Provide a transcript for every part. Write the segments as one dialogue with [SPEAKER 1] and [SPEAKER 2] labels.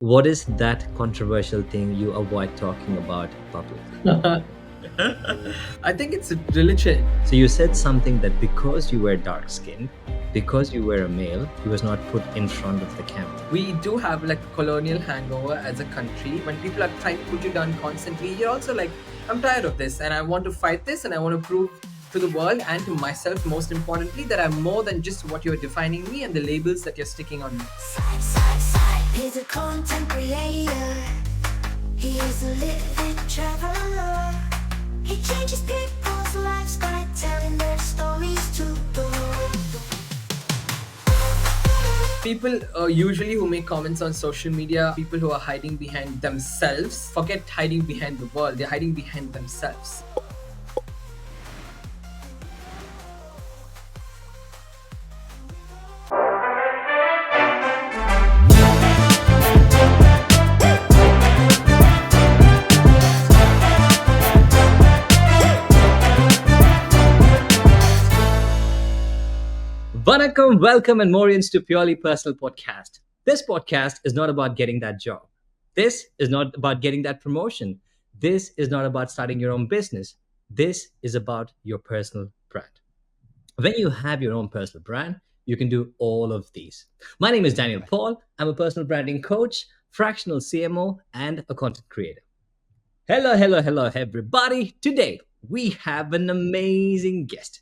[SPEAKER 1] What is that controversial thing you avoid talking about publicly?
[SPEAKER 2] I think it's a religion.
[SPEAKER 1] So you said something that because you were dark skinned, because you were a male, he was not put in front of the camera.
[SPEAKER 2] We do have like a colonial hangover as a country. When people are trying to put you down constantly, you're also like, I'm tired of this and I want to fight this and I want to prove to the world and to myself, most importantly, that I'm more than just what you're defining me and the labels that you're sticking on me.
[SPEAKER 3] He's a content creator. He is a living traveler. He changes people's lives by telling their stories to the world.
[SPEAKER 2] People usually who make comments on social media, people who are hiding behind themselves, forget hiding behind the world, they're hiding behind themselves.
[SPEAKER 1] Vanakkam, welcome and Morians to Purely Personal Podcast. This podcast is not about getting that job. This is not about getting that promotion. This is not about starting your own business. This is about your personal brand. When you have your own personal brand, you can do all of these. My name is Daniel Paul. I'm a personal branding coach, fractional CMO, and a content creator. Hello, everybody. Today, we have an amazing guest,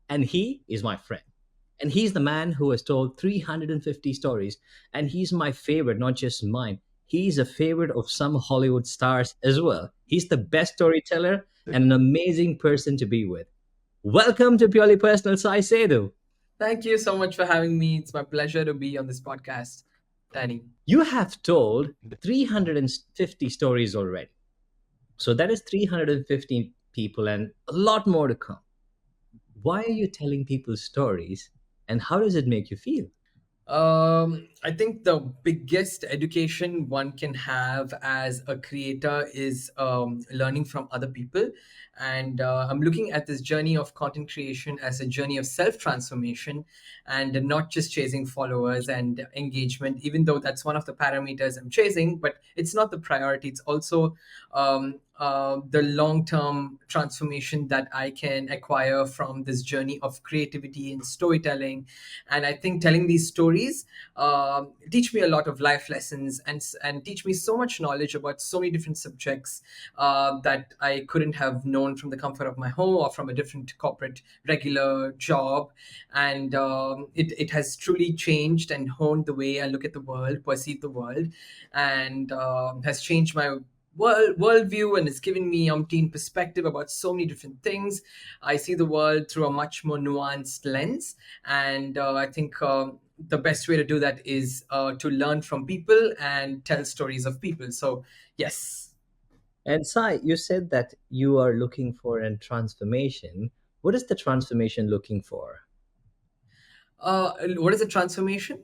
[SPEAKER 1] and he is my friend. And he's the man who has told 350 stories. And he's my favorite, not just mine. He's a favorite of some Hollywood stars as well. He's the best storyteller and an amazing person to be with. Welcome to Purely Personal, Sai Sedu.
[SPEAKER 2] Thank you so much for having me. It's my pleasure to be on this podcast, Danny.
[SPEAKER 1] You have told 350 stories already. So that is 350 people and a lot more to come. Why are you telling people stories and how does it make you feel?
[SPEAKER 2] I think the biggest education one can have as a creator is learning from other people. And I'm looking at this journey of content creation as a journey of self transformation and not just chasing followers and engagement, even though that's one of the parameters I'm chasing, but it's not the priority. It's also the long term transformation that I can acquire from this journey of creativity and storytelling. And I think telling these stories teach me a lot of life lessons and teach me so much knowledge about so many different subjects that I couldn't have known from the comfort of my home or from a different corporate regular job. And it has truly changed and honed the way I look at the world, perceive the world, and has changed my worldview, and it's given me umpteen perspective about so many different things. I see the world through a much more nuanced lens, and I think the best way to do that is to learn from people and tell stories of people. So yes.
[SPEAKER 1] And Sai, you said that you are looking for a transformation. What is the transformation looking for?
[SPEAKER 2] What is a transformation?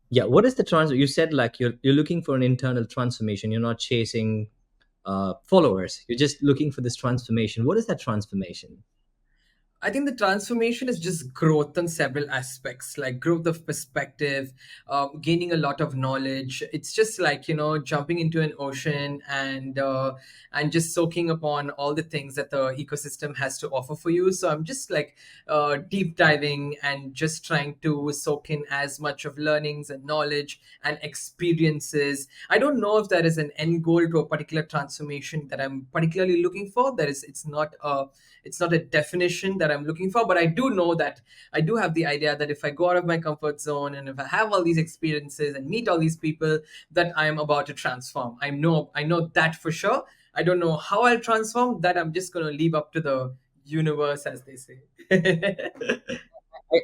[SPEAKER 1] Yeah, what is the trans? You said like you're looking for an internal transformation. You're not chasing followers. You're just looking for this transformation. What is that transformation?
[SPEAKER 2] I think the transformation is just growth on several aspects, like growth of perspective, gaining a lot of knowledge. It's just like jumping into an ocean and just soaking upon all the things that the ecosystem has to offer for you. So I'm just like deep diving and just trying to soak in as much of learnings and knowledge and experiences. I don't know if there is an end goal to a particular transformation that I'm particularly looking for. It's not a definition that I'm looking for, but I do know that I do have the idea that if I go out of my comfort zone and if I have all these experiences and meet all these people, that I am about to transform. I know that for sure. I don't know how I'll transform. That I'm just gonna leave up to the universe, as they say.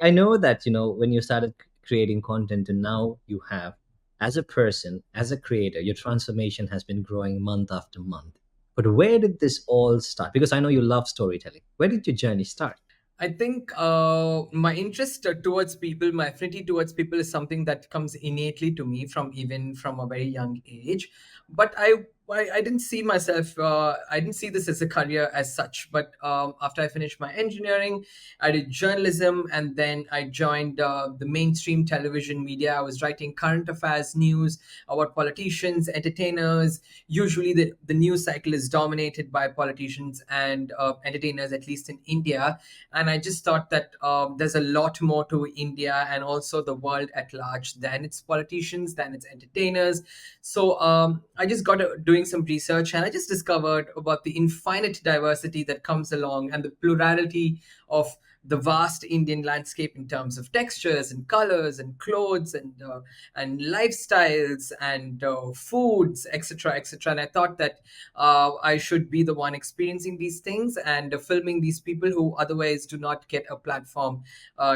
[SPEAKER 1] I know that when you started creating content and now you have, as a person, as a creator, your transformation has been growing month after month. But where did this all start? Because I know you love storytelling. Where did your journey start?
[SPEAKER 2] I think my interest towards people, my affinity towards people is something that comes innately to me from even from a very young age. But I I didn't see myself, I didn't see this as a career as such. But after I finished my engineering, I did journalism, and then I joined the mainstream television media. I was writing current affairs news about politicians, entertainers. Usually, the news cycle is dominated by politicians and entertainers, at least in India. And I just thought that there's a lot more to India and also the world at large than its politicians, than its entertainers. So I just got doing some research, and I just discovered about the infinite diversity that comes along and the plurality of the vast Indian landscape in terms of textures and colors and clothes and lifestyles and foods, etc., etc. And I thought that I should be the one experiencing these things and filming these people who otherwise do not get a platform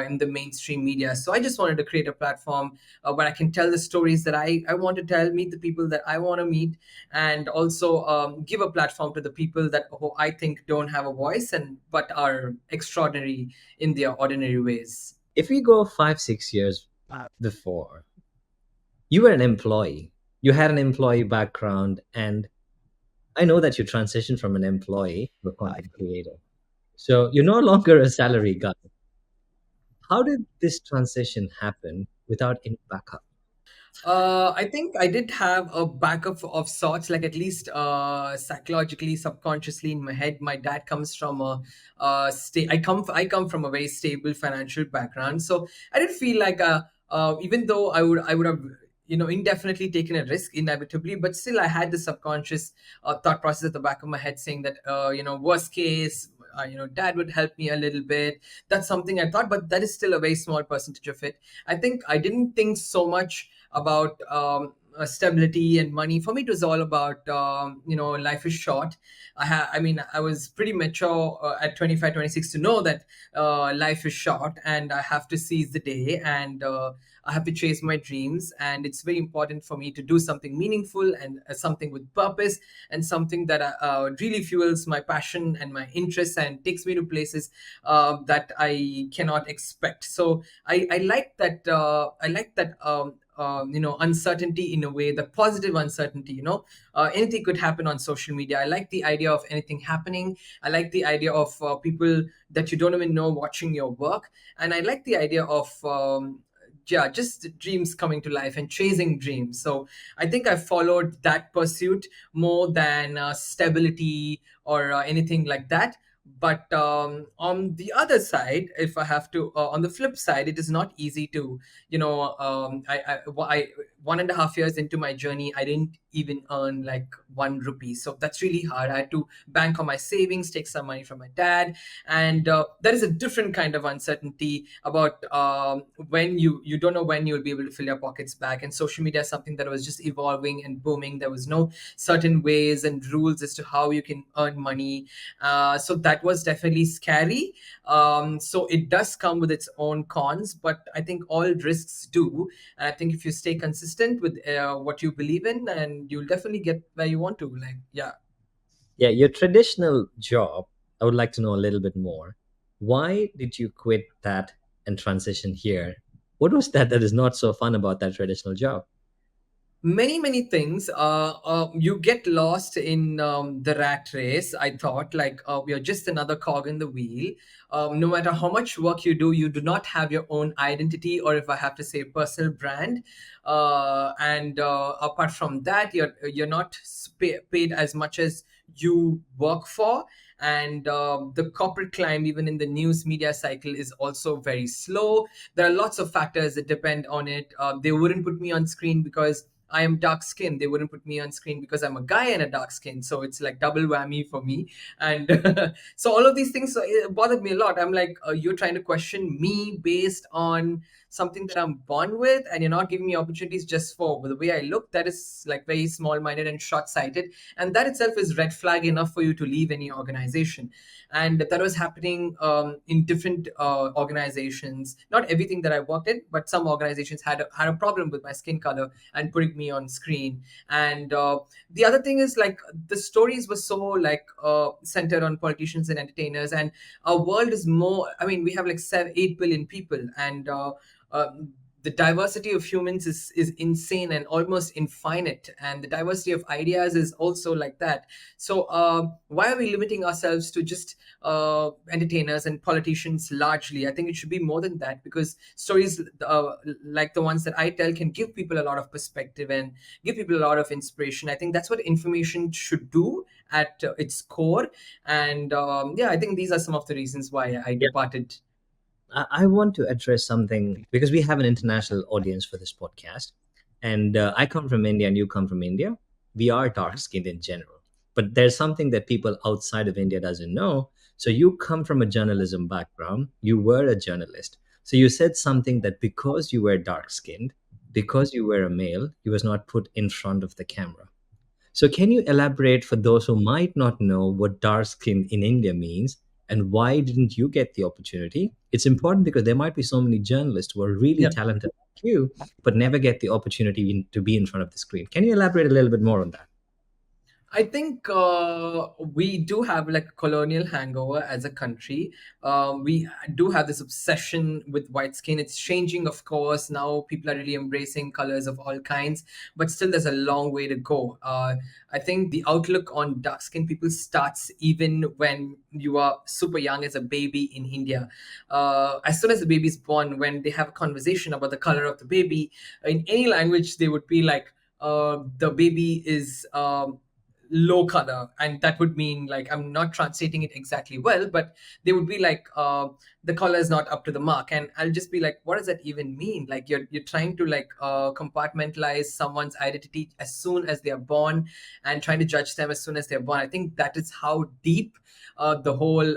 [SPEAKER 2] in the mainstream media. So I just wanted to create a platform where I can tell the stories that I want to tell, meet the people that I want to meet, and also give a platform to the people that who I think don't have a voice and but are extraordinary in their ordinary ways.
[SPEAKER 1] If we go 5, 6 years before, you were an employee, you had an employee background, and I know that you transitioned from an employee to a content creator. So you're no longer a salary guy. How did this transition happen without any backup?
[SPEAKER 2] I think I did have a backup of sorts, like at least psychologically, subconsciously in my head. My dad comes from I come from a very stable financial background, so I did feel like even though I would have indefinitely taken a risk inevitably, but still I had the subconscious thought process at the back of my head saying that worst case. Dad would help me a little bit. That's something I thought, but that is still a very small percentage of it. I think I didn't think so much about stability and money. For me, it was all about life is short. I mean, I was pretty mature at 25, 26 to know that life is short and I have to seize the day, and I have to chase my dreams. And it's very important for me to do something meaningful and something with purpose, and something that really fuels my passion and my interests and takes me to places that I cannot expect. So I like that. I like that. Uncertainty in a way, the positive uncertainty. Anything could happen on social media. I like the idea of anything happening. I like the idea of people that you don't even know watching your work, and I like the idea of yeah, just dreams coming to life and chasing dreams. So I think I followed that pursuit more than stability or anything like that. But on the other side, if I have to, on the flip side, it is not easy to, I 1.5 years into my journey, I didn't even earn like 1 rupee. So that's really hard. I had to bank on my savings, take some money from my dad, and there is a different kind of uncertainty about when you don't know when you'll be able to fill your pockets back. And social media is something that was just evolving and booming. There was no certain ways and rules as to how you can earn money. So that was definitely scary. So it does come with its own cons, but I think all risks do. And I think if you stay consistent with what you believe in, and you'll definitely get where you want to. Like, yeah.
[SPEAKER 1] Yeah, your traditional job, I would like to know a little bit more. Why did you quit that and transition here? What was that is not so fun about that traditional job?
[SPEAKER 2] Many things. You get lost in the rat race. I thought, like, we are just another cog in the wheel. No matter how much work you do not have your own identity, or if I have to say personal brand. And apart from that, you're not paid as much as you work for. And the corporate climb, even in the news media cycle, is also very slow. There are lots of factors that depend on it. They wouldn't put me on screen because I am dark skinned. They wouldn't put me on screen because I'm a guy and a dark skin. So it's like double whammy for me. And so all of these things bothered me a lot. I'm like, you're trying to question me based on something that I'm born with, and you're not giving me opportunities just for the way I look. That is like very small minded and short sighted. And that itself is red flag enough for you to leave any organization. And that was happening in different organizations. Not everything that I worked in, but some organizations had a problem with my skin color and putting me on screen. And the other thing is, like, the stories were so like centered on politicians and entertainers, and our world is more, I mean, we have like 7 8 billion people, and uh, the diversity of humans is insane and almost infinite, and the diversity of ideas is also like that. So why are we limiting ourselves to just entertainers and politicians largely? I think it should be more than that, because stories like the ones that I tell can give people a lot of perspective and give people a lot of inspiration. I think that's what information should do at its core. And yeah, I think these are some of the reasons why I
[SPEAKER 1] Yeah.
[SPEAKER 2] departed.
[SPEAKER 1] I want to address something because we have an international audience for this podcast. And I come from India and you come from India. We are dark skinned in general. But there's something that people outside of India doesn't know. So you come from a journalism background. You were a journalist. So you said something that because you were dark skinned, because you were a male, you was not put in front of the camera. So, can you elaborate for those who might not know what dark skin in India means and why didn't you get the opportunity? It's important because there might be so many journalists who are really
[SPEAKER 2] Yeah.
[SPEAKER 1] talented like you, but never get the opportunity to be in front of the screen. Can you elaborate a little bit more on that?
[SPEAKER 2] I think we do have like a colonial hangover as a country. We do have this obsession with white skin. It's changing, of course. Now people are really embracing colors of all kinds, but still there's a long way to go. I think the outlook on dark skin people starts even when you are super young as a baby in India. As soon as the baby is born, when they have a conversation about the color of the baby, in any language, they would be like, the baby is low color, and that would mean, like, I'm not translating it exactly well, but they would be like, the color is not up to the mark, and I'll just be like, what does that even mean? Like, you're trying to like compartmentalize someone's identity as soon as they are born, and trying to judge them as soon as they're born. I think that is how deep the whole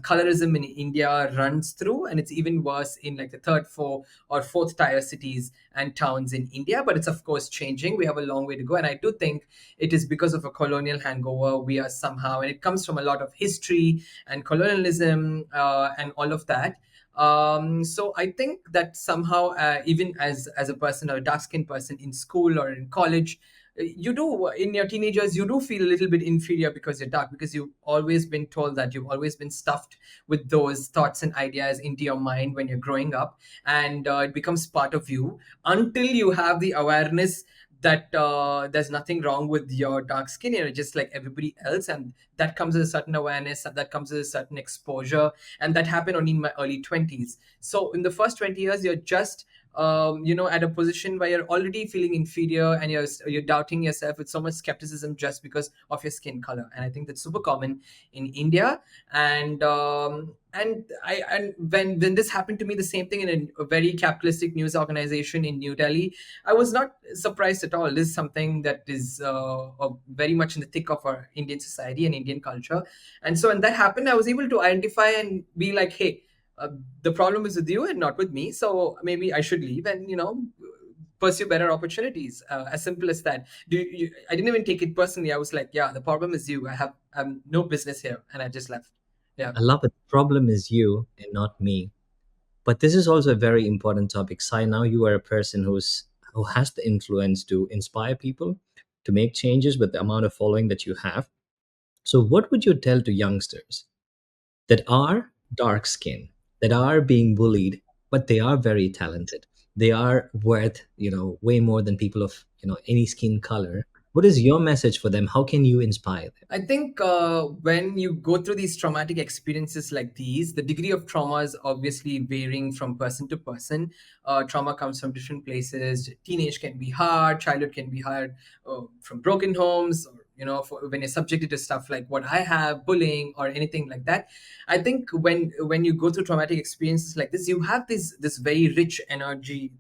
[SPEAKER 2] colorism in India runs through, and it's even worse in like the third, fourth tier cities and towns in India. But it's of course changing. We have a long way to go, and I do think it is because of a colonial hangover. We are somehow, and it comes from a lot of history and colonialism and all of that. So I think that somehow, even as a person or a dark skinned person in school or in college, you do, in your teenagers, you do feel a little bit inferior because you're dark, because you've always been told that, you've always been stuffed with those thoughts and ideas into your mind when you're growing up, and it becomes part of you until you have the awareness that there's nothing wrong with your dark skin. You're just like everybody else, and that comes with a certain awareness, and that comes with a certain exposure, and that happened only in my early 20s. So in the first 20 years, you're just at a position where you're already feeling inferior, and you're doubting yourself with so much skepticism just because of your skin color. And I think that's super common in India. And when this happened to me, the same thing in a very capitalistic news organization in New Delhi, I was not surprised at all. This is something that is very much in the thick of our Indian society and Indian culture. And so when that happened, I was able to identify and be like, hey, uh, the problem is with you and not with me. So maybe I should leave and pursue better opportunities. As simple as that. I didn't even take it personally. I was like, yeah, the problem is you. I'm no business here, and I just left. Yeah.
[SPEAKER 1] I love it. The problem is you and not me. But this is also a very important topic. Sai, now you are a person who has the influence to inspire people, to make changes with the amount of following that you have. So, what would you tell to youngsters that are dark skinned, that are being bullied, but they are very talented? They are worth, way more than people of, any skin color. What is your message for them? How can you inspire them?
[SPEAKER 2] I think when you go through these traumatic experiences like these, the degree of trauma is obviously varying from person to person. Trauma comes from different places. Teenage can be hard, childhood can be hard, from broken homes, or when you're subjected to stuff like what I have, bullying or anything like that. I think when you go through traumatic experiences like this, you have this very rich energy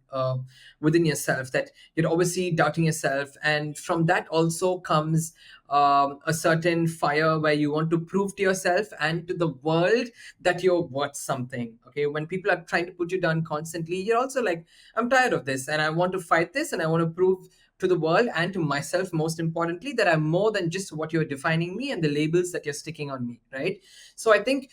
[SPEAKER 2] within yourself, that you're obviously doubting yourself, and from that also comes a certain fire where you want to prove to yourself and to the world that you're worth something. Okay, when people are trying to put you down constantly, you're also like, I'm tired of this, and I want to fight this, and I want to prove to the world and to myself, most importantly, that I'm more than just what you're defining me and the labels that you're sticking on me, right? So I think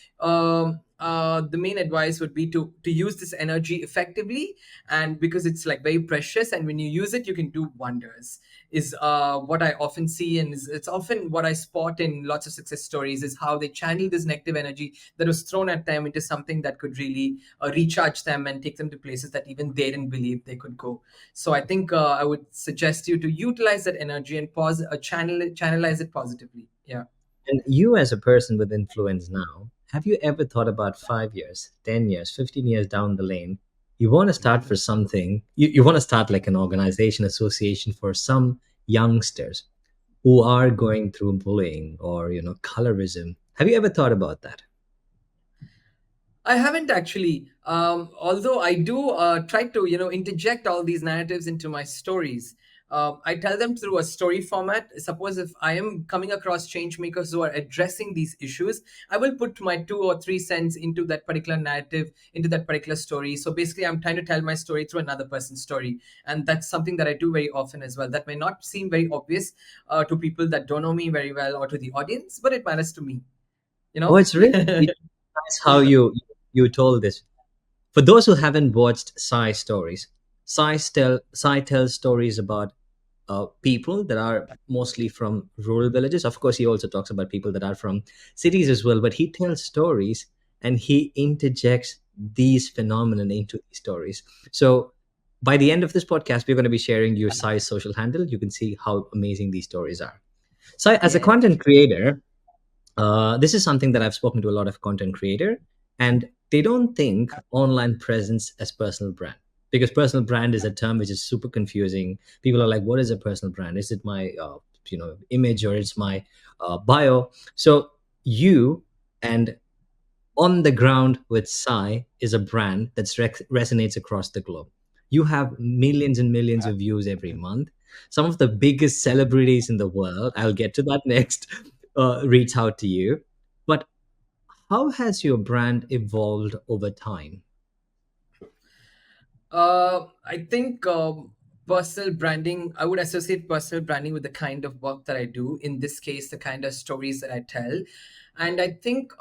[SPEAKER 2] the main advice would be to use this energy effectively, and because it's like very precious, and when you use it, you can do wonders. Is what I often see, and it's often what I spot in lots of success stories, is how they channel this negative energy that was thrown at them into something that could really recharge them and take them to places that even they didn't believe they could go. So I think I would suggest you to utilize that energy and channelize it positively. Yeah.
[SPEAKER 1] And you, as a person with influence now, have you ever thought about 5 years, 10 years, 15 years down the lane? You want to start for something, you want to start like an organization, association for some youngsters who are going through bullying or, colorism. Have you ever thought about that?
[SPEAKER 2] I haven't actually. Although I do try to, interject all these narratives into my stories. I tell them through a story format. Suppose if I am coming across change makers who are addressing these issues, I will put my 2 or 3 cents into that particular narrative, into that particular story. So basically, I'm trying to tell my story through another person's story, and that's something that I do very often as well. That may not seem very obvious to people that don't know me very well or to the audience, but it matters to me. You
[SPEAKER 1] Oh,
[SPEAKER 2] know.
[SPEAKER 1] it's really nice how you told this. For those who haven't watched Sai stories, Sai tells stories about people that are mostly from rural villages. Of course, he also talks about people that are from cities as well, but he tells stories and he interjects these phenomena into these stories. So by the end of this podcast, we're going to be sharing your Sai's social handle. You can see how amazing these stories are. So as a
[SPEAKER 2] Yeah.
[SPEAKER 1] content creator, this is something that I've spoken to a lot of content creator, and they don't think online presence as personal brand, because personal brand is a term which is super confusing. People are like, "What is a personal brand? Is it my image, or it's my bio?" So you and On the Ground with Sai is a brand that resonates across the globe. You have millions and millions of views every month. Some of the biggest celebrities in the world, I'll get to that next, reach out to you. But how has your brand evolved over time?
[SPEAKER 2] I think personal branding, I would associate personal branding with the kind of work that I do. In this case, the kind of stories that I tell. And I think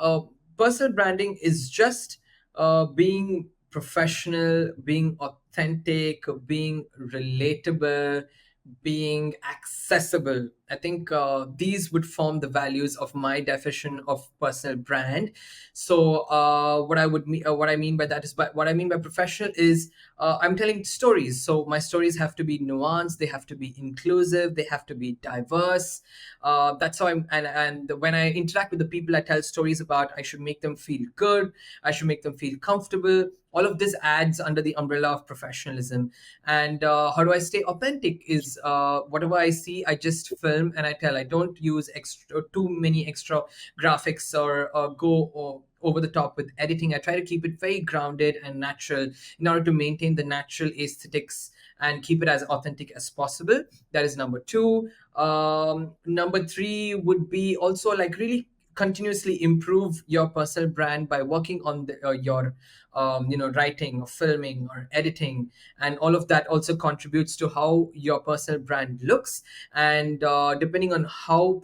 [SPEAKER 2] personal branding is just being professional, being authentic, being relatable, being accessible. I think these would form the values of my definition of personal brand. So what I mean by that is, what I mean by professional is I'm telling stories. So my stories have to be nuanced, they have to be inclusive, they have to be diverse. That's how and when I interact with the people I tell stories about, I should make them feel good, I should make them feel comfortable. All of this adds under the umbrella of professionalism. And how do I stay authentic is whatever I see, I just film and I tell. I don't use too many extra graphics or go over the top with editing. I try to keep it very grounded and natural in order to maintain the natural aesthetics and keep it as authentic as possible. That is number two. Number three would be also like really continuously improve your personal brand by working on your writing or filming or editing, and all of that also contributes to how your personal brand looks. And depending on how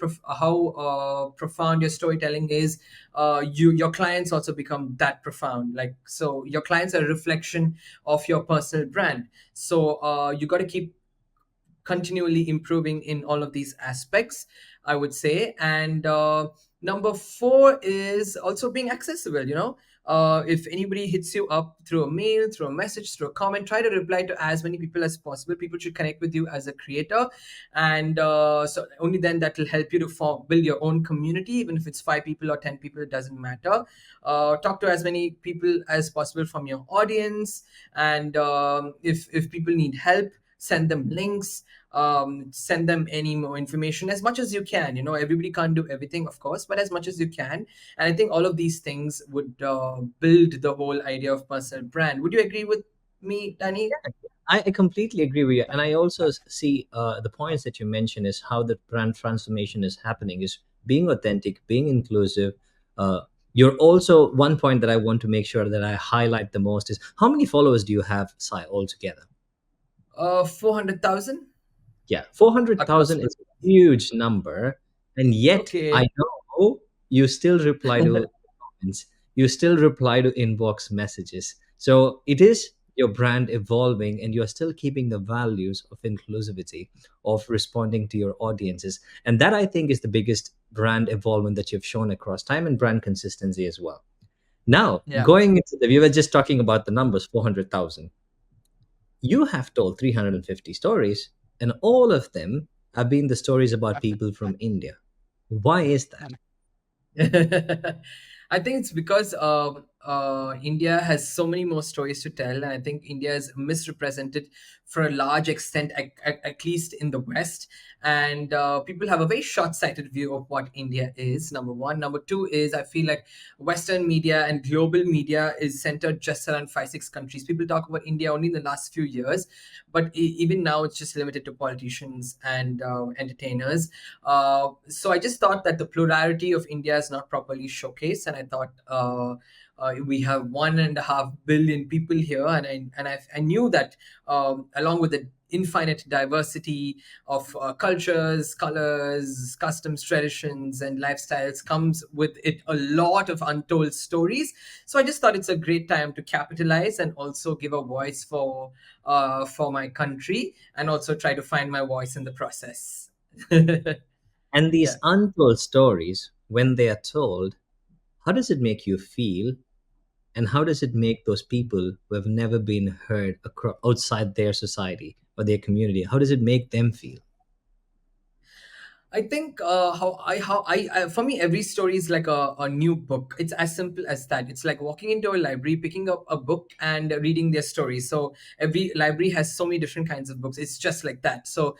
[SPEAKER 2] profound your storytelling is, your clients also become that profound. Like, so your clients are a reflection of your personal brand. So you got to keep continually improving in all of these aspects, I would say. And number four is also being accessible. If anybody hits you up through a mail, through a message, through a comment, try to reply to as many people as possible. People should connect with you as a creator, and so only then that will help you to build your own community. Even if it's 5 people or 10 people, it doesn't matter. Talk to as many people as possible from your audience, and if people need help, send them links, send them any more information as much as you can. Everybody can't do everything, of course, but as much as you can. And I think all of these things would build the whole idea of personal brand. Would you agree with me, Danny?
[SPEAKER 1] I completely agree with you, and I also see the points that you mentioned is how the brand transformation is happening is being authentic, being inclusive. Uh, you're also one point that I want to make sure that I highlight the most is how many followers do you have, Sai, altogether?
[SPEAKER 2] 400,000.
[SPEAKER 1] Yeah, 400,000
[SPEAKER 2] Approximately.
[SPEAKER 1] is a huge number, and yet I
[SPEAKER 2] Okay.
[SPEAKER 1] know you still reply to comments. You still reply to inbox messages. So it is your brand evolving, and you're still keeping the values of inclusivity, of responding to your audiences. And that, I think, is the biggest brand evolvement that you've shown across time, and brand consistency as well. Now,
[SPEAKER 2] Yeah.
[SPEAKER 1] going into we were just talking about the numbers 400,000. You have told 350 stories, and all of them have been the stories about people from India. Why is that?
[SPEAKER 2] I think it's because India has so many more stories to tell, and I think India is misrepresented for a large extent, at least in the West. And people have a very short-sighted view of what India is. Number one. Number two is I feel like Western media and global media is centered just around 5, 6 countries. People talk about India only in the last few years, but even now it's just limited to politicians and entertainers. So I just thought that the plurality of India is not properly showcased, and I thought we have 1.5 billion people here, and I knew that along with the infinite diversity of cultures, colors, customs, traditions, and lifestyles comes with it a lot of untold stories. So I just thought it's a great time to capitalize and also give a voice for my country, and also try to find my voice in the process.
[SPEAKER 1] And
[SPEAKER 2] Yeah.
[SPEAKER 1] these untold stories, when they are told, how does it make you feel? And how does it make those people who have never been heard outside their society or their community? How does it make them feel?
[SPEAKER 2] I think for me every story is like a new book. It's as simple as that. It's like walking into a library, picking up a book and reading their story. So every library has so many different kinds of books. It's just like that. So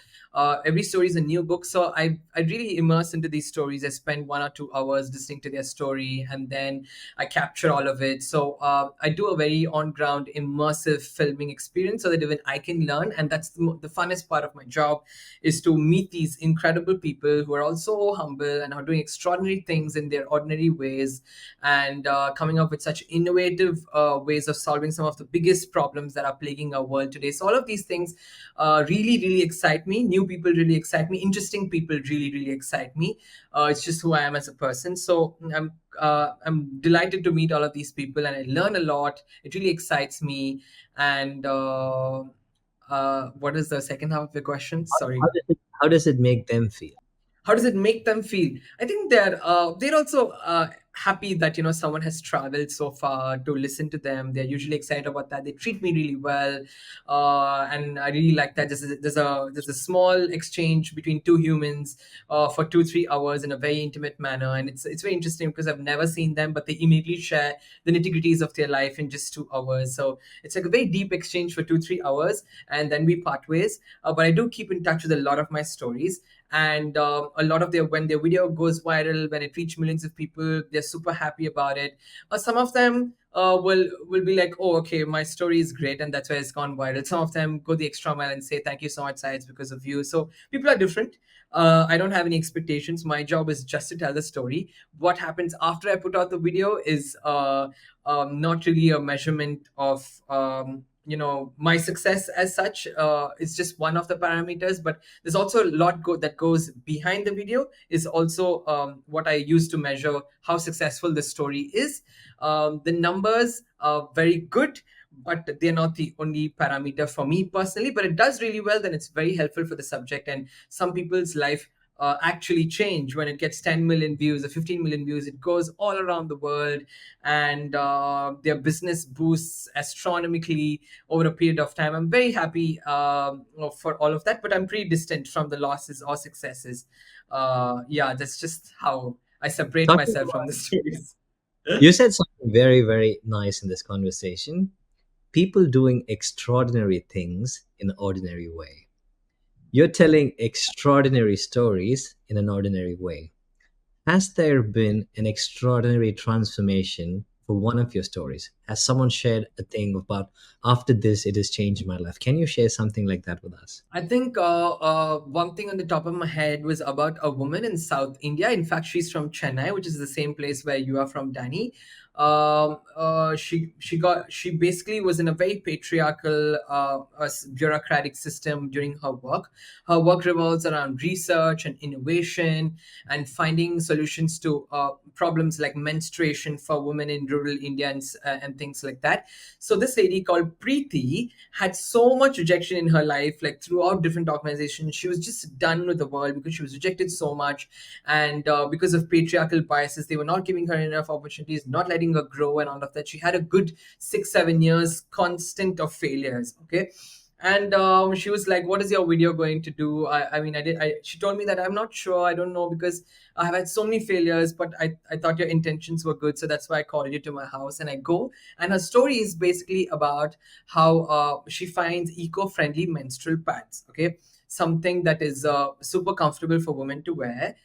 [SPEAKER 2] every story is a new book. So I really immerse into these stories. I spend 1 or 2 hours listening to their story, and then I capture all of it. So I do a very on ground immersive filming experience so that even I can learn, and that's the funnest part of my job, is to meet these incredible people who are also humble and are doing extraordinary things in their ordinary ways, and coming up with such innovative ways of solving some of the biggest problems that are plaguing our world today. So all of these things really, really excite me. New people really excite me. Interesting people really, really excite me. It's just who I am as a person. So I'm delighted to meet all of these people, and I learn a lot. It really excites me. And what is the second half of the question? Sorry.
[SPEAKER 1] How does it make them feel?
[SPEAKER 2] How does it make them feel? I think they're also happy that someone has traveled so far to listen to them. They're usually excited about that. They treat me really well, and I really like that. There's a small exchange between two humans for 2 3 hours in a very intimate manner, and it's very interesting because I've never seen them, but they immediately share the nitty gritties of their life in just 2 hours. So it's like a very deep exchange for 2 3 hours, and then we part ways. But I do keep in touch with a lot of my stories, and a lot of when their video goes viral, when it reaches millions of people, they're super happy about it. Some of them will be like, oh, okay, my story is great, and that's why it's gone viral. Some of them go the extra mile and say, thank you so much, Sai, it's because of you. So people are different. I don't have any expectations. My job is just to tell the story. What happens after I put out the video is not really a measurement of my success as such. It's just one of the parameters, but there's also a lot that goes behind the video, is also what I use to measure how successful the story is. The numbers are very good, but they're not the only parameter for me personally. But it does really well, then it's very helpful for the subject, and some people's life actually change when it gets 10 million views or 15 million views. It goes all around the world, and their business boosts astronomically over a period of time. I'm very happy for all of that, but I'm pretty distant from the losses or successes. Yeah, that's just how I separate
[SPEAKER 1] Talking
[SPEAKER 2] myself from
[SPEAKER 1] about,
[SPEAKER 2] the stories.
[SPEAKER 1] you said something very, very nice in this conversation. People doing extraordinary things in an ordinary way. You're telling extraordinary stories in an ordinary way. Has there been an extraordinary transformation for one of your stories? Has someone shared a thing about, after this, it has changed my life? Can you share something like that with us?
[SPEAKER 2] I think one thing on the top of my head was about a woman in South India. In fact, she's from Chennai, which is the same place where you are from, Danny. She basically was in a very patriarchal bureaucratic system during her work. Her work revolves around research and innovation and finding solutions to problems like menstruation for women in rural India and things like that. So this lady called Preeti had so much rejection in her life, like throughout different organizations. She was just done with the world because she was rejected so much, and because of patriarchal biases, they were not giving her enough opportunities, not letting her grow, and all of that. She had a good 6 7 years constant of failures. Okay. And she was like, what is your video going to do? I mean, she told me that I'm not sure, I don't know, because I have had so many failures, but I thought your intentions were good, so that's why I called you to my house. And I go, and her story is basically about how she finds eco-friendly menstrual pads. Okay. Something that is super comfortable for women to wear,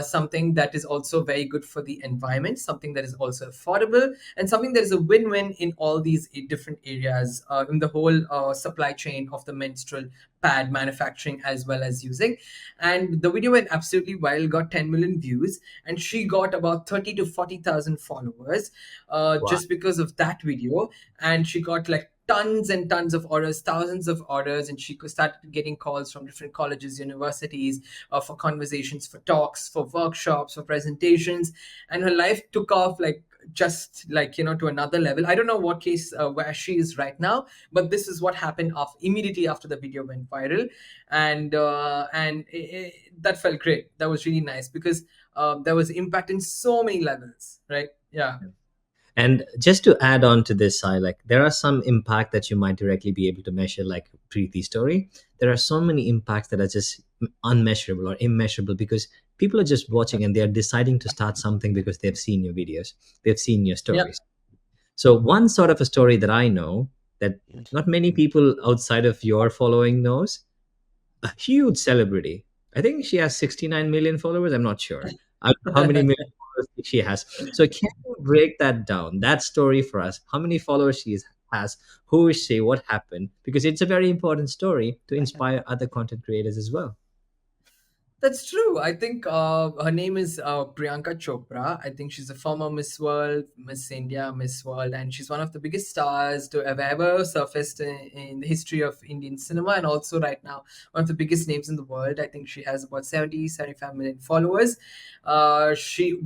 [SPEAKER 2] something that is also very good for the environment, something that is also affordable, and something that is a win-win in all these different areas, in the whole supply chain of the menstrual pad manufacturing as well as using. And the video went absolutely viral, got 10 million views, and she got about 30 to 40,000 followers
[SPEAKER 1] Wow.
[SPEAKER 2] just because of that video. And she got like tons and tons of orders, thousands of orders, and she started getting calls from different colleges, universities, for conversations, for talks, for workshops, for presentations. And her life took off, like just like, to another level. I don't know what case where she is right now, but this is what happened immediately after the video went viral. And that felt great. That was really nice because there was impact in so many levels, right? Yeah.
[SPEAKER 1] And just to add on to this, I like there are some impact that you might directly be able to measure, like Preeti's story. There are so many impacts that are just unmeasurable or immeasurable because people are just watching and they are deciding to start something because they've seen your videos, they've seen your
[SPEAKER 2] Yeah.
[SPEAKER 1] stories. So one sort of a story that I know that not many people outside of your following knows, a huge celebrity. I think she has 69 million followers. I'm not sure. I don't know how many million followers she has. So can you break that down, that story for us? How many followers has? Who is she? What happened? Because it's a very important story to inspire other content creators as well.
[SPEAKER 2] That's true. I think her name is Priyanka Chopra. I think she's a former Miss World, Miss India, Miss World, and she's one of the biggest stars to have ever surfaced in the history of Indian cinema, and also right now one of the biggest names in the world. I think she has about 70 75 million followers. She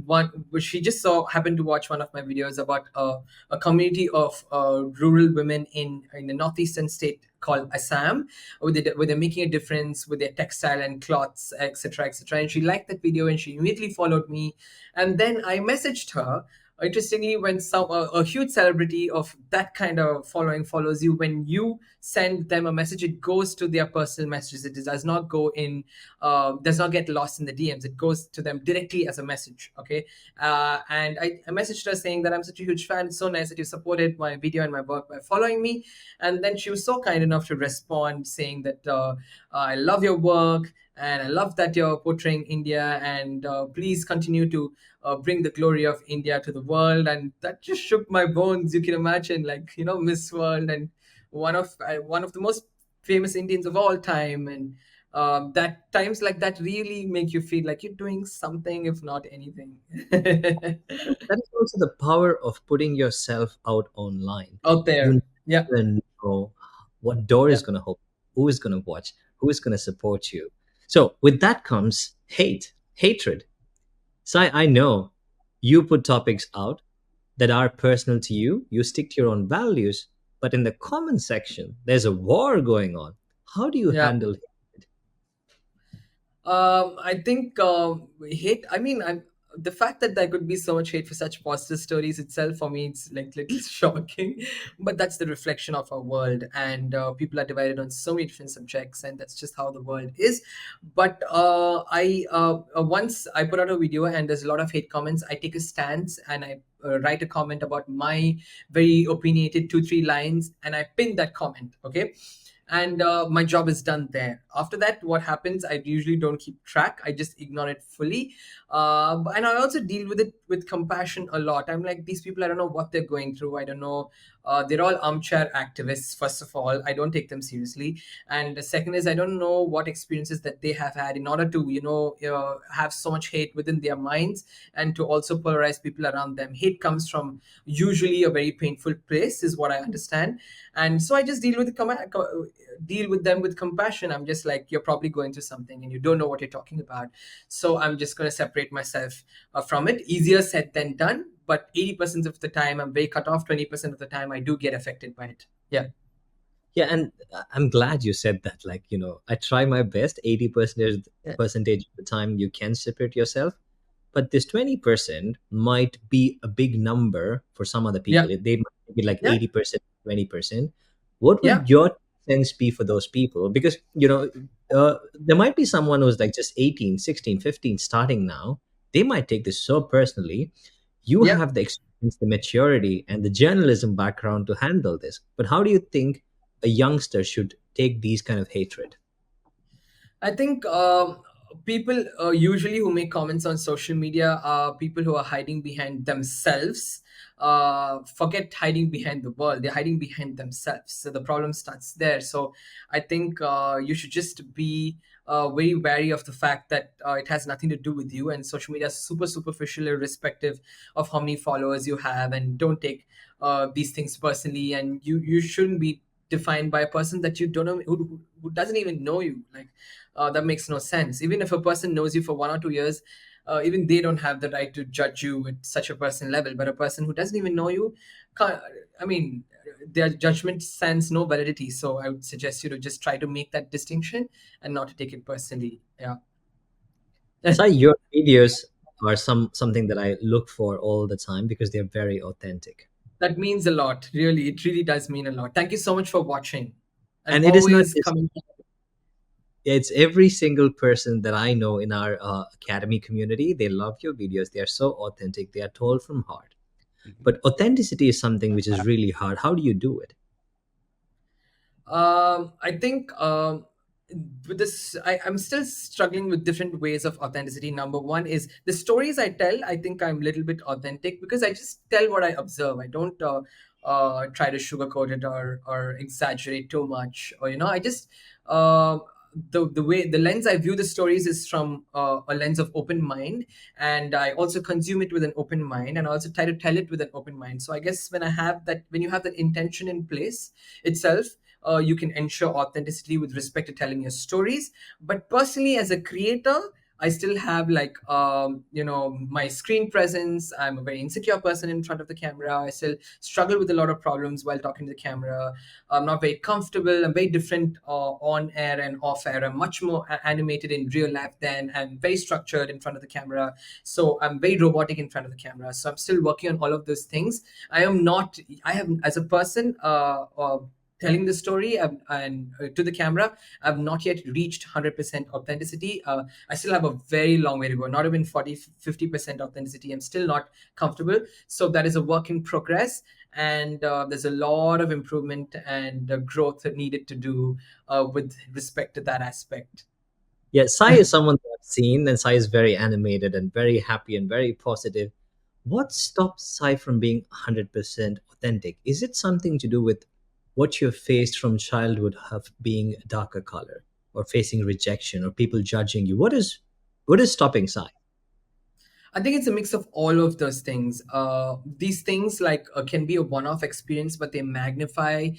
[SPEAKER 2] just happened to watch one of my videos about a community of rural women in the northeastern state called Assam, where they're making a difference with their textile and cloths, etc., etc. And she liked that video, and she immediately followed me. And then I messaged her. Interestingly, when a huge celebrity of that kind of following follows you, when you send them a message, it goes to their personal messages. It does not does not get lost in the DMs. It goes to them directly as a message. Okay. And I messaged her saying that I'm such a huge fan. It's so nice that you supported my video and my work by following me. And then she was so kind enough to respond saying that I love your work, and I love that you're portraying India, and please continue to bring the glory of India to the world. And that just shook my bones. You can imagine, like, Miss World, and one of the most famous Indians of all time. And that times like that really make you feel like you're doing something, if not anything.
[SPEAKER 1] That is also the power of putting yourself out online.
[SPEAKER 2] Out there.
[SPEAKER 1] You
[SPEAKER 2] Yeah.
[SPEAKER 1] never know what door
[SPEAKER 2] Yeah.
[SPEAKER 1] is going to open, who is going to watch, who is going to support you. So with that comes hatred. Sai, I know you put topics out that are personal to you. You stick to your own values, but in the comment section, there's a war going on. How do you
[SPEAKER 2] Yeah.
[SPEAKER 1] handle?
[SPEAKER 2] I think hate. I mean, the fact that there could be so much hate for such positive stories itself, for me, it's like little shocking. But that's the reflection of our world, and people are divided on so many different subjects, and that's just how the world is. But I once I put out a video, and there's a lot of hate comments. I take a stance, and I write a comment about my very opinionated 2 3 lines, and I pin that comment. Okay. And my job is done there. After that, what happens, I usually don't keep track. I just ignore it fully. And I also deal with it with compassion a lot. I'm like, these people, I don't know what they're going through. I don't know They're all armchair activists. First of all, I don't take them seriously, and the second is I don't know what experiences that they have had in order to have so much hate within their minds and to also polarize people around them. Hate comes from usually a very painful place, is what I understand, and so I just deal with them with compassion. I'm just like, you're probably going through something and you don't know what you're talking about, so I'm just going to separate myself from it. Easier said than done, but 80% of the time I'm very cut off. 20% of the time I do get affected by it. Yeah.
[SPEAKER 1] Yeah, and I'm glad you said that. Like, I try my best. 80%
[SPEAKER 2] Yeah.
[SPEAKER 1] percentage of the time you can separate yourself, but this 20% might be a big number for some other
[SPEAKER 2] Yeah.
[SPEAKER 1] people. They might be like
[SPEAKER 2] Yeah.
[SPEAKER 1] 80%, 20%. What
[SPEAKER 2] Yeah.
[SPEAKER 1] would your sense be for those people? Because, there might be someone who's like just 18, 16, 15, starting now. They might take this so personally. You
[SPEAKER 2] Yeah.
[SPEAKER 1] have the experience, the maturity, and the journalism background to handle this. But how do you think a youngster should take these kind of hatred?
[SPEAKER 2] I think people usually who make comments on social media are people who are hiding behind themselves. Forget hiding behind the world; they're hiding behind themselves. So the problem starts there. So I think you should just be very wary of the fact that it has nothing to do with you, and social media is super superficial, irrespective of how many followers you have. And don't take these things personally. And you shouldn't be defined by a person that you don't know, who doesn't even know you. Like that makes no sense. Even if a person knows you for 1 or 2 years, even they don't have the right to judge you at such a personal level. But a person who doesn't even know you, can't, I mean, their judgment stands no validity. So I would suggest you to just try to make that distinction and not to take it personally. Yeah.
[SPEAKER 1] So your videos are something that I look for all the time because they're very authentic.
[SPEAKER 2] That means a lot. Really, it really does mean a lot. Thank you so much for watching and
[SPEAKER 1] And it is not
[SPEAKER 2] always
[SPEAKER 1] just,
[SPEAKER 2] coming.
[SPEAKER 1] it's every single person that I know in our academy community. They love your videos. They are so authentic. They are told from heart. But authenticity is something which is really hard. How do you do it?
[SPEAKER 2] I think with this, I'm still struggling with different ways of authenticity. Number one is the stories I tell. I think I'm a little bit authentic because I just tell what I observe. I don't try to sugarcoat it or exaggerate too much. Or I just the way the lens I view the stories is from a lens of open mind, and I also consume it with an open mind, and I also try to tell it with an open mind. So I guess when you have that intention in place itself, you can ensure authenticity with respect to telling your stories. But personally, as a creator, I still have like my screen presence. I'm a very insecure person in front of the camera. I still struggle with a lot of problems while talking to the camera. I'm not very comfortable. I'm very different on air and off air. I'm much more animated in real life than I'm very structured in front of the camera. So I'm very robotic in front of the camera. So I'm still working on all of those things. I am not. I have as a person. Telling the story and to the camera, I've not yet reached 100% authenticity. I still have a very long way to go, not even 40-50% authenticity. I'm still not comfortable, so that is a work in progress, and there's a lot of improvement and growth needed to do with respect to that aspect.
[SPEAKER 1] Yeah, Sai is someone that I've seen, and Sai is very animated and very happy and very positive. What stops Sai from being 100% authentic? Is it something to do with what you've faced from childhood of being a darker color or facing rejection or people judging you? What is stopping Sai?
[SPEAKER 2] I think it's a mix of all of those things. These things like can be a one-off experience, but they magnify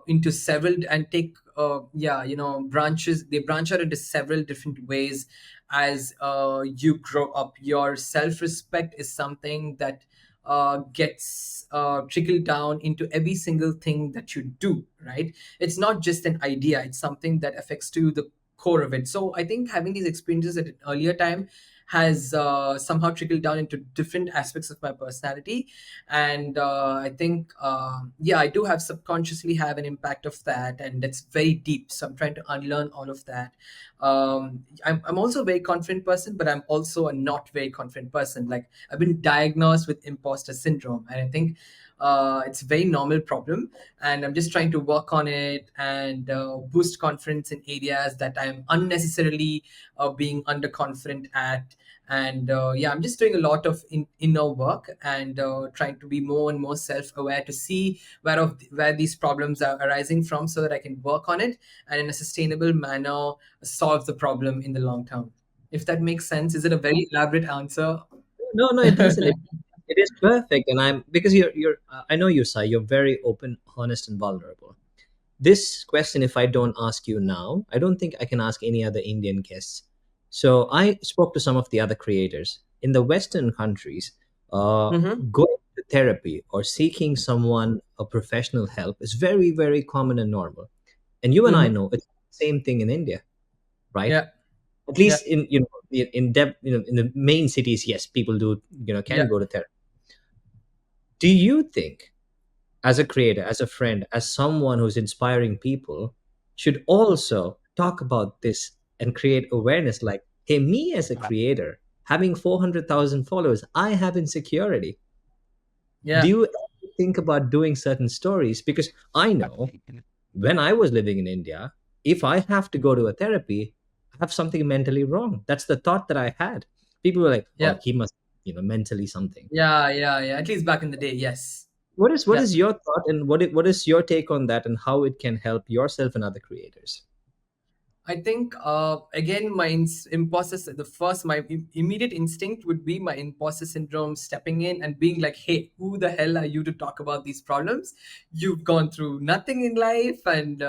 [SPEAKER 2] into several and take branches. They branch out into several different ways as you grow up. Your self-respect is something that gets trickled down into every single thing that you do. Right? It's not just an idea. It's something that affects to the core of it. So I think having these experiences at an earlier time has somehow trickled down into different aspects of my personality, and I think I do have subconsciously have an impact of that, and it's very deep. So I'm trying to unlearn all of that. I'm also a very confident person, but I'm also a not very confident person. Like I've been diagnosed with imposter syndrome, and I think It's a very normal problem, and I'm just trying to work on it and boost confidence in areas that I'm unnecessarily being underconfident at. And yeah, I'm just doing a lot of inner work and trying to be more and more self-aware to see where these problems are arising from, so that I can work on it and in a sustainable manner solve the problem in the long term. If that makes sense. Is it a very elaborate answer?
[SPEAKER 1] No, no, it doesn't. It is perfect, and I'm because you're. I know you, Sai. You're very open, honest, and vulnerable. This question, if I don't ask you now, I don't think I can ask any other Indian guests. So I spoke to some of the other creators in the Western countries.
[SPEAKER 2] Mm-hmm.
[SPEAKER 1] Going to therapy or seeking someone a professional help is very, very common and normal. And you and I
[SPEAKER 2] Mm-hmm.
[SPEAKER 1] know it's the same thing in India, right?
[SPEAKER 2] Yeah.
[SPEAKER 1] At
[SPEAKER 2] Yeah.
[SPEAKER 1] least in depth, in the main cities, yes, people do can
[SPEAKER 2] Yeah.
[SPEAKER 1] go to therapy. Do you think, as a creator, as a friend, as someone who's inspiring people, should also talk about this and create awareness like, hey, me as a creator, having 400,000 followers, I have insecurity. Do
[SPEAKER 2] Yeah.
[SPEAKER 1] you ever think about doing certain stories? Because I know when I was living in India, if I have to go to a therapy, I have something mentally wrong. That's the thought that I had. People were like, oh,
[SPEAKER 2] Yeah.
[SPEAKER 1] he must, mentally something.
[SPEAKER 2] Yeah. Yeah. Yeah. At least back in the day, yes.
[SPEAKER 1] What
[SPEAKER 2] Yeah.
[SPEAKER 1] is your thought, and what is your take on that, and how it can help yourself and other creators?
[SPEAKER 2] I think again, imposter. The first, my immediate instinct would be my imposter syndrome stepping in and being like, "Hey, who the hell are you to talk about these problems? You've gone through nothing in life, and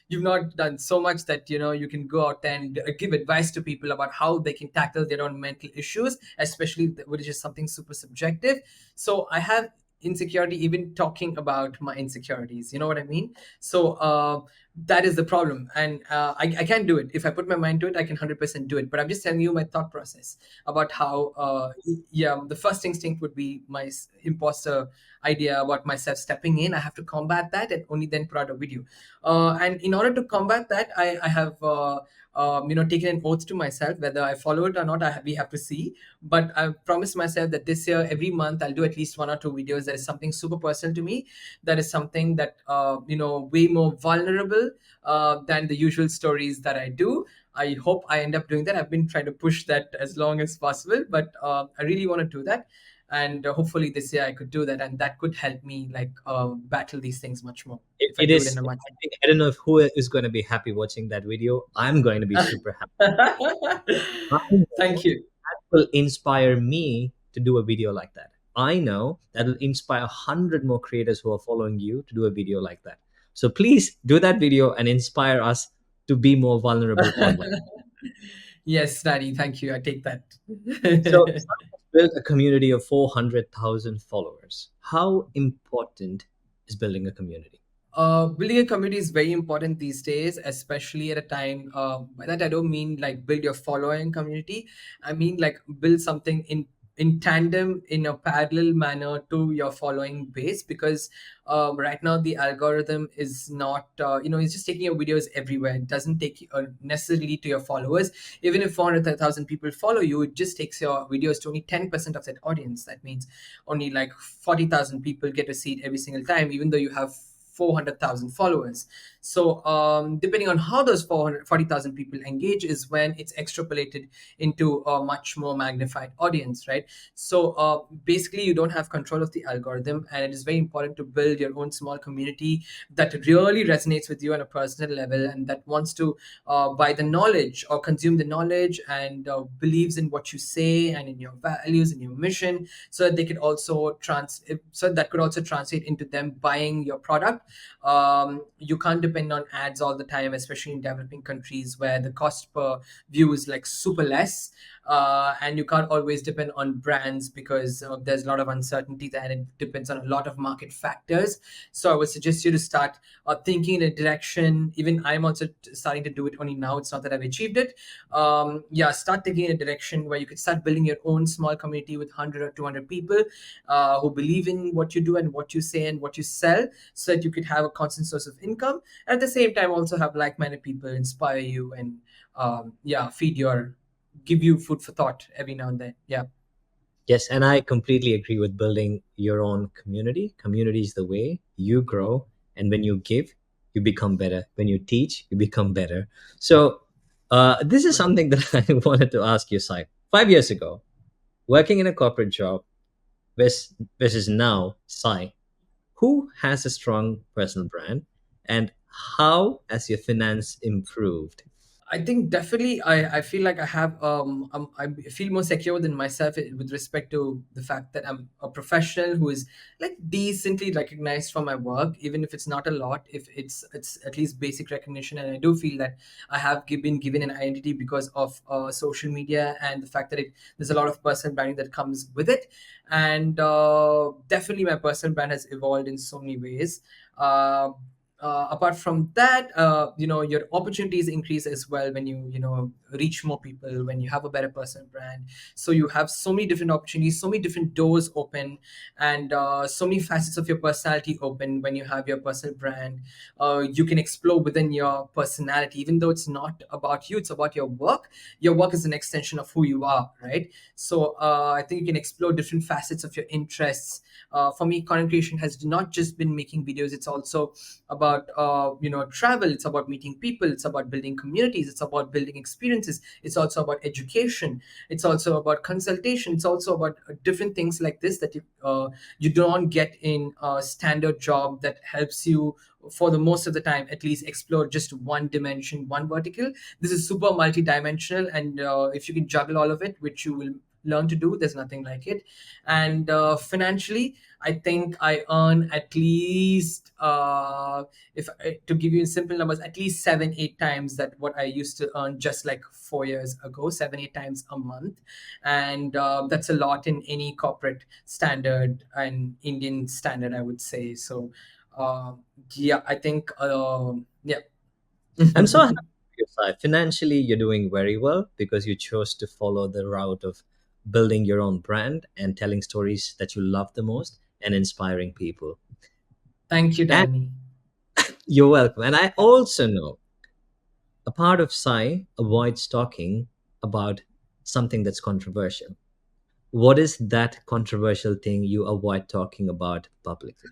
[SPEAKER 2] you've not done so much that you can go out and give advice to people about how they can tackle their own mental issues, especially which is something super subjective." So I have insecurity even talking about my insecurities. You know what I mean? So. That is the problem, and I can do it if I put my mind to it. I can 100% do it, but I'm just telling you my thought process about how yeah, the first instinct would be my imposter idea about myself stepping in. I have to combat that and only then put out a video, and in order to combat that, I have taken an oath to myself. Whether I follow it or not, we have to see, but I've promised myself that this year every month I'll do at least one or two videos that is something super personal to me, that is something that way more vulnerable than the usual stories that I do. I hope I end up doing that. I've been trying to push that as long as possible, but I really want to do that, and hopefully this year I could do that, and that could help me like battle these things much more if I
[SPEAKER 1] It
[SPEAKER 2] do it
[SPEAKER 1] is.
[SPEAKER 2] in a much.
[SPEAKER 1] I don't know if who is going to be happy watching that video. I'm going to be super happy. I
[SPEAKER 2] Thank
[SPEAKER 1] know
[SPEAKER 2] you.
[SPEAKER 1] that will inspire me to do a video like that. I know that will inspire 100 more creators who are following you to do a video like that. So please do that video and inspire us to be more vulnerable online.
[SPEAKER 2] Yes, Daddy, thank you. I take that.
[SPEAKER 1] So Sun has built a community of 400,000 followers. How important is building a community?
[SPEAKER 2] Building a community is very important these days, especially at a time. By that I don't mean like build your following community. I mean like build something in tandem, in a parallel manner to your following base, because right now the algorithm is not it's just taking your videos everywhere. It doesn't take necessarily to your followers. Even if 400,000 people follow you, it just takes your videos to only 10% of that audience. That means only like 40,000 people get to see it every single time, even though you have 400,000 followers. So, depending on how those 440,000 people engage, is when it's extrapolated into a much more magnified audience, right? So, basically, you don't have control of the algorithm, and it is very important to build your own small community that really resonates with you on a personal level, and that wants to buy the knowledge or consume the knowledge, and believes in what you say and in your values and your mission, so that they could also so that could also translate into them buying your product. You can't depend on ads all the time, especially in developing countries where the cost per view is like super less. And you can't always depend on brands because there's a lot of uncertainty there, and it depends on a lot of market factors. So I would suggest you to start thinking in a direction. Even I'm also starting to do it, only now it's not that I've achieved it. Yeah, start thinking in a direction where you could start building your own small community with 100 or 200 people who believe in what you do and what you say and what you sell, so that you could have a constant source of income. At the same time, also have like-minded people inspire you and yeah, give you food for thought every now and then. Yeah.
[SPEAKER 1] Yes, and I completely agree with building your own community. Community is the way you grow, and when you give, you become better. When you teach, you become better. So, this is
[SPEAKER 2] Right.
[SPEAKER 1] something that I wanted to ask you, Sai. 5 years ago, working in a corporate job versus now, Sai, who has a strong personal brand, and how has your finance improved?
[SPEAKER 2] I think definitely I feel like I have I feel more secure than myself with respect to the fact that I'm a professional who is like decently recognized for my work, even if it's not a lot, if it's at least basic recognition. And I do feel that I have been given an identity because of social media and the fact that there's a lot of personal branding that comes with it. And definitely my personal brand has evolved in so many ways. Apart from that, your opportunities increase as well when you reach more people, when you have a better personal brand. So you have so many different opportunities, so many different doors open, and so many facets of your personality open when you have your personal brand. You can explore within your personality, even though it's not about you, it's about your work. Your work is an extension of who you are, right? So I think you can explore different facets of your interests. For me, content creation has not just been making videos, it's also about travel, it's about meeting people, it's about building communities, it's about building experiences, it's also about education, it's also about consultation, it's also about different things like this that you don't get in a standard job that helps you for the most of the time at least explore just one dimension, one vertical. This is super multi-dimensional, and if you can juggle all of it, which you will learn to do, there's nothing like it. And financially, I think I earn at least if to give you simple numbers, at least 7-8 times that what I used to earn just like 4 years ago, 7-8 times a month. And that's a lot in any corporate standard and Indian standard, I would say. So uh, yeah, I think yeah.
[SPEAKER 1] I'm so happy for you, Sai. Financially, you're doing very well because you chose to follow the route of building your own brand and telling stories that you love the most and inspiring people.
[SPEAKER 2] Thank you,
[SPEAKER 1] And
[SPEAKER 2] Danny.
[SPEAKER 1] you're welcome. And I also know a part of Sai avoids talking about something that's controversial. What is that controversial thing you avoid talking about publicly?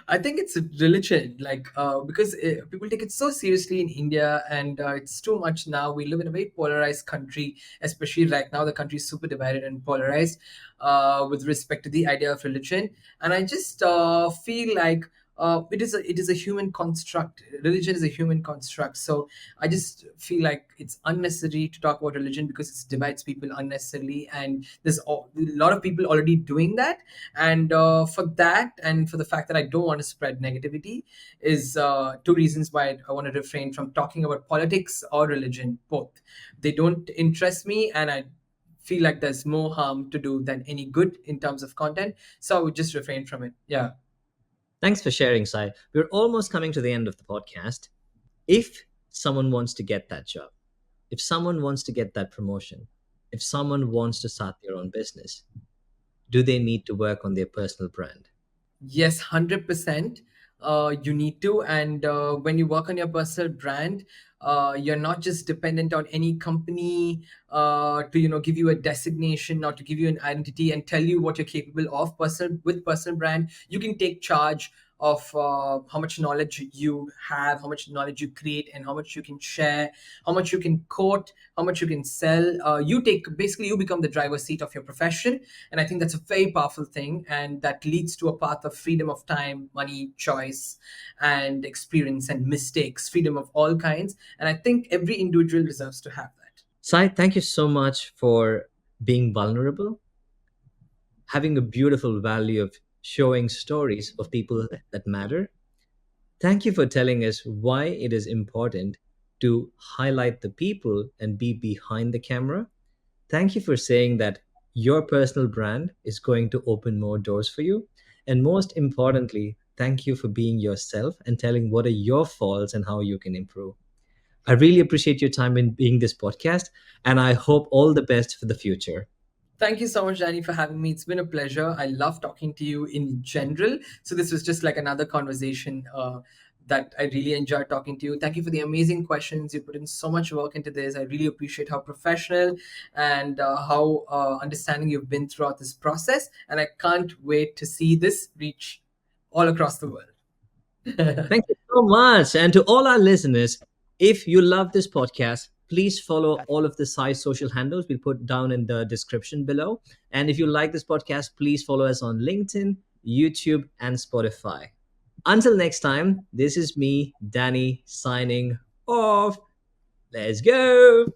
[SPEAKER 2] I think it's a religion, like because people take it so seriously in India, and it's too much now. We live in a very polarized country, especially right now. The country is super divided and polarized with respect to the idea of religion, and I just feel like it is a human construct. Religion is a human construct, so I just feel like it's unnecessary to talk about religion because it divides people unnecessarily, and a lot of people already doing that. And for that, and for the fact that I don't want to spread negativity, is two reasons why I want to refrain from talking about politics or religion. Both, they don't interest me, and I feel like there's more harm to do than any good in terms of content. So I would just refrain from it. Yeah.
[SPEAKER 1] Thanks for sharing, Sai. We're almost coming to the end of the podcast. If someone wants to get that job, if someone wants to get that promotion, if someone wants to start their own business, do they need to work on their personal brand?
[SPEAKER 2] Yes, 100%. You need to. And when you work on your personal brand, you're not just dependent on any company to give you a designation or to give you an identity and tell you what you're capable of. With personal brand, you can take charge of how much knowledge you have, how much knowledge you create, and how much you can share, how much you can quote, how much you can sell. You become the driver's seat of your profession, and I think that's a very powerful thing, and that leads to a path of freedom of time, money, choice, and experience, and mistakes, freedom of all kinds. And I think every individual deserves to have that.
[SPEAKER 1] Sai, thank you so much for being vulnerable, having a beautiful value of showing stories of people that matter. Thank you for telling us why it is important to highlight the people and be behind the camera. Thank you for saying that your personal brand is going to open more doors for you. And most importantly, thank you for being yourself and telling what are your faults and how you can improve. I really appreciate your time in being this podcast, and I hope all the best for the future.
[SPEAKER 2] Thank you so much, Danny, for having me. It's been a pleasure. I love talking to you in general. So this was just like another conversation that I really enjoyed talking to you. Thank you for the amazing questions. You put in so much work into this. I really appreciate how professional and how understanding you've been throughout this process. And I can't wait to see this reach all across the world.
[SPEAKER 1] Thank you so much. And to all our listeners, if you love this podcast, please follow all of the Sai social handles we'll put down in the description below. And if you like this podcast, please follow us on LinkedIn, YouTube, and Spotify. Until next time, this is me, Danny, signing off. Let's go.